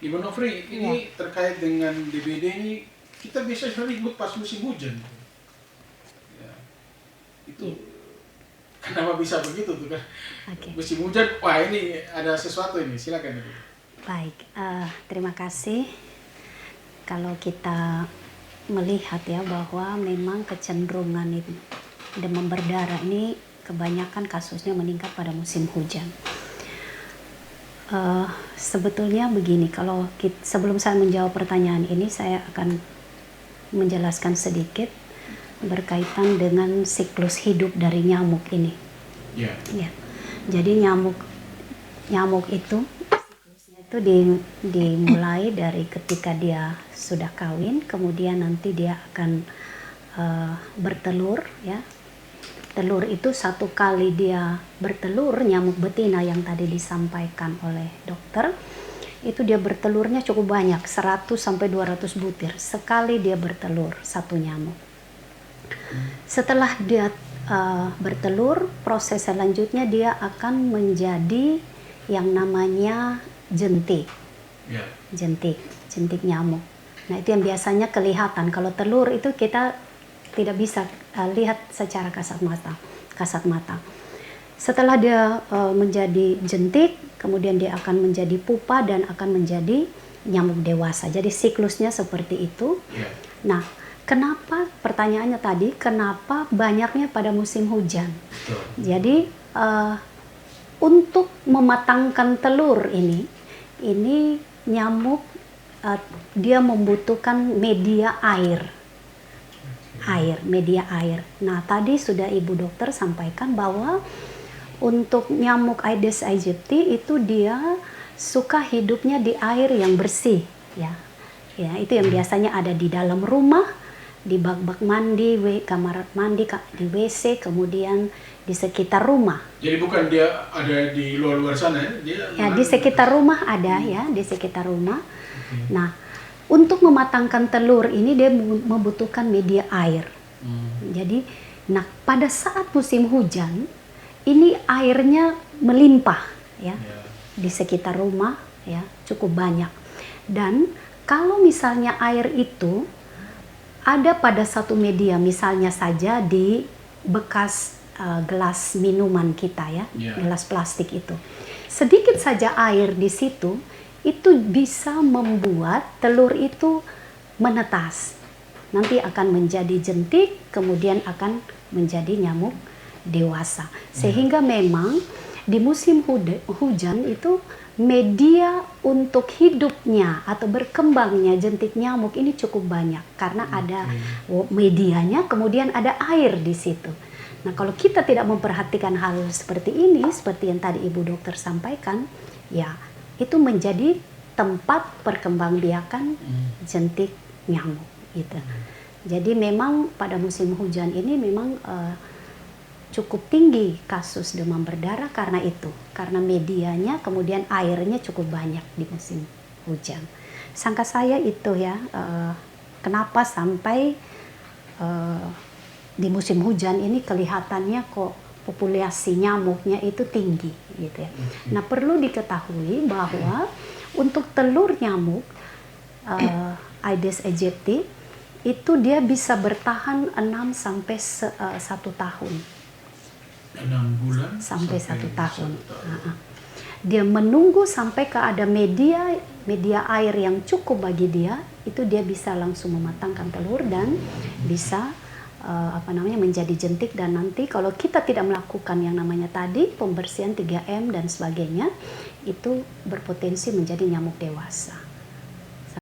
Ibu Nofri, ini terkait dengan DBD ini, kita biasanya ribut pas musim hujan. Ya, itu kenapa bisa begitu tuh kan? Oke. Musim hujan, wah ini ada sesuatu ini, silakan Ibu. Baik, terima kasih. Kalau kita melihat ya bahwa memang kecenderungan itu demam berdarah ini kebanyakan kasusnya meningkat pada musim hujan. Sebetulnya begini, sebelum saya menjawab pertanyaan ini, saya akan menjelaskan sedikit berkaitan dengan siklus hidup dari nyamuk ini. Ya. Ya. Jadi nyamuk itu siklusnya itu dimulai dari ketika dia sudah kawin, kemudian nanti dia akan bertelur, ya. Telur itu satu kali dia bertelur, nyamuk betina yang tadi disampaikan oleh dokter, itu dia bertelurnya cukup banyak, 100 sampai 200 butir sekali dia bertelur, satu nyamuk. Setelah dia bertelur, proses selanjutnya dia akan menjadi yang namanya jentik. Ya. Jentik nyamuk. Nah, itu yang biasanya kelihatan. Kalau telur itu kita tidak bisa lihat secara kasat mata. Setelah dia menjadi jentik, kemudian dia akan menjadi pupa dan akan menjadi nyamuk dewasa. Jadi siklusnya seperti itu. Ya. Nah, pertanyaannya tadi, kenapa banyaknya pada musim hujan? Betul. Jadi untuk mematangkan telur ini nyamuk dia membutuhkan media air. Media air. Nah, tadi sudah Ibu Dokter sampaikan bahwa untuk nyamuk Aedes aegypti itu dia suka hidupnya di air yang bersih, ya. Ya, itu yang biasanya ada di dalam rumah, di bak-bak mandi, kamar mandi, di WC, kemudian di sekitar rumah. Jadi bukan dia ada di luar sana ya? Ya, di sekitar rumah ada ya, di sekitar rumah. Nah, untuk mematangkan telur ini dia membutuhkan media air. Jadi, nah pada saat musim hujan ini airnya melimpah ya, di sekitar rumah ya, cukup banyak. Dan kalau misalnya air itu ada pada satu media, misalnya saja di bekas gelas minuman kita ya, gelas plastik itu, sedikit saja air di situ, itu bisa membuat telur itu menetas. Nanti akan menjadi jentik, kemudian akan menjadi nyamuk dewasa. Sehingga memang di musim hujan itu media untuk hidupnya atau berkembangnya jentik nyamuk ini cukup banyak. Karena ada medianya, kemudian ada air di situ. Nah, kalau kita tidak memperhatikan hal seperti ini, seperti yang tadi Ibu Dokter sampaikan, ya itu menjadi tempat perkembangbiakan jentik nyamuk gitu. Jadi memang pada musim hujan ini memang cukup tinggi kasus demam berdarah karena itu, karena medianya kemudian airnya cukup banyak di musim hujan. Sangka saya itu ya, kenapa sampai di musim hujan ini kelihatannya kok populasi nyamuknya itu tinggi gitu ya. Nah, perlu diketahui bahwa untuk telur nyamuk Aedes aegypti itu dia bisa bertahan 6 sampai 1 tahun. 6 bulan sampai 1 tahun. Dia menunggu sampai ada media air yang cukup bagi dia, itu dia bisa langsung mematangkan telur dan bisa menjadi jentik. Dan nanti kalau kita tidak melakukan yang namanya tadi pembersihan 3M dan sebagainya, itu berpotensi menjadi nyamuk dewasa.